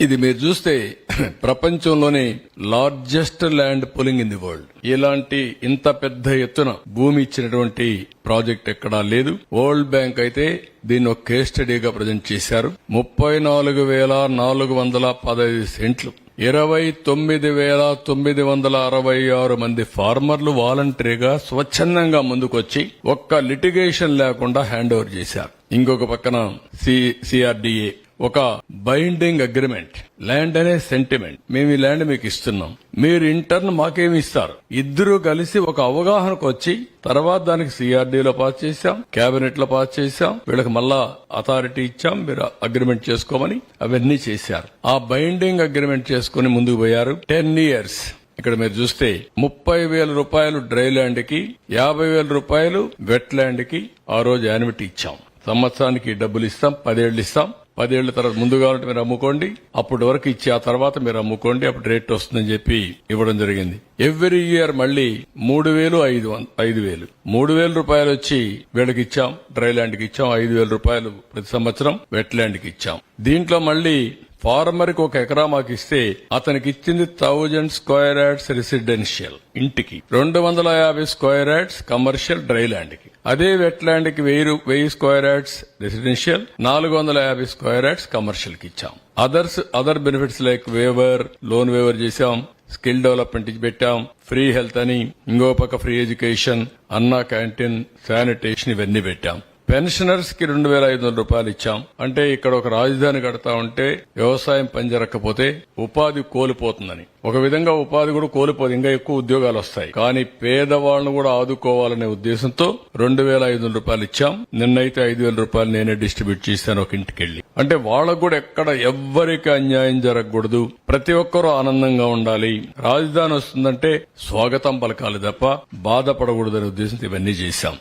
ఇది మీరు చూస్తే ప్రపంచంలోనే largest land pooling in the world. ఇలాంటి ఇంత పెద్ద ఎత్తున భూమి ఇచ్చినటువంటి ప్రాజెక్ట్ ఎక్కడా లేదు. వరల్డ్ బ్యాంక్ అయితే దీన్ని ఒక కేస్ స్టడీగా ప్రజెంట్ చేశారు. 34,415 సెంట్లు, 29,966 మంది ఫార్మర్లు వాలంటరీగా స్వచ్ఛందంగా ముందుకొచ్చి ఒక్క లిటిగేషన్ లేకుండా హ్యాండ్ ఓవర్ చేశారు. ఇంకొక పక్కన సిఆర్డీఏ ఒక బైండింగ్ అగ్రిమెంట్. ల్యాండ్ అనే సెంటిమెంట్, మేము ఈ ల్యాండ్ మీకు ఇస్తున్నాం, మీరు ఇంటర్న్ మాకేమి ఇస్తారు, ఇద్దరు కలిసి ఒక అవగాహనకు వచ్చి తర్వాత దానికి సిఆర్డీలో పాస్ చేశాం, కేబినెట్ లో పాస్ చేశాం, వీళ్ళకి మళ్ళా అథారిటీ ఇచ్చాం, మీరు అగ్రిమెంట్ చేసుకోమని అవన్నీ చేశారు. ఆ బైండింగ్ అగ్రిమెంట్ చేసుకుని ముందుకు పోయారు. 10 years. ఇక్కడ మీరు చూస్తే 30,000 రూపాయలు డ్రై ల్యాండ్ కి, 50,000 రూపాయలు వెట్ ల్యాండ్ కి ఆ రోజు యాన్యుటీ ఇచ్చాం. సంవత్సరానికి డబ్బులు ఇస్తాం, 10 ఏళ్లు ఇస్తాం. 10 ఏళ్ల తర్వాత ముందు కావాలంటే మీరు అమ్ముకోండి, అప్పటి వరకు ఇచ్చి ఆ తర్వాత మీరు అమ్ముకోండి, అప్పుడు రేట్ వస్తుందని చెప్పి ఇవ్వడం జరిగింది. ఎవ్రీ ఇయర్ మళ్ళీ 3,000, 3,000 రూపాయలు వచ్చి వీళ్ళకి ఇచ్చాం, డ్రై ల్యాండ్ కి ఇచ్చాం. 5,000 రూపాయలు ప్రతి సంవత్సరం వెట్ ల్యాండ్ కి ఇచ్చాం. దీంట్లో మళ్ళీ ఫార్మర్ కి 1 ఎకరా మాకు ఇస్తే అతనికి ఇచ్చింది 1000 స్క్వేర్ యార్డ్స్ రెసిడెన్షియల్ ఇంటికి, 250 square yards commercial dry land కి. అదే వెట్ ల్యాండ్ కి 1000 square yards residential, 450 square yards commercial కి ఇచ్చాం. Other benefits like waiver, loan waiver చేశాం, స్కిల్ డెవలప్మెంట్ పెట్టాం, ఫ్రీ హెల్త్ అని, ఇంకో పక్క ఫ్రీ ఎడ్యుకేషన్, అన్నా క్యాంటీన్, శానిటేషన్ ఇవన్నీ పెట్టాం. పెన్షనర్స్ కి 2,500 రూపాయలు ఇచ్చాం. అంటే ఇక్కడ ఒక రాజధాని కడతా ఉంటే వ్యవసాయం పనిజరక్కపోతే ఉపాధి కోల్పోతుందని. ఒక విధంగా ఉపాధి కూడా కోల్పోదు, ఇంకా ఎక్కువ ఉద్యోగాలు వస్తాయి. కానీ పేదవాళ్లను కూడా ఆదుకోవాలనే ఉద్దేశంతో 2,500 రూపాయలు ఇచ్చాం. నిన్నైతే 5,000 రూపాయలు నేనే డిస్ట్రిబ్యూట్ చేశాను ఒక ఇంటికెళ్లి. అంటే వాళ్ళకు కూడా ఎక్కడ ఎవ్వరికి అన్యాయం జరగకూడదు, ప్రతి ఒక్కరూ ఆనందంగా ఉండాలి. రాజధాని వస్తుందంటే స్వాగతం పలకాలి తప్ప బాధపడకూడదనే ఉద్దేశంతో ఇవన్నీ చేశాం.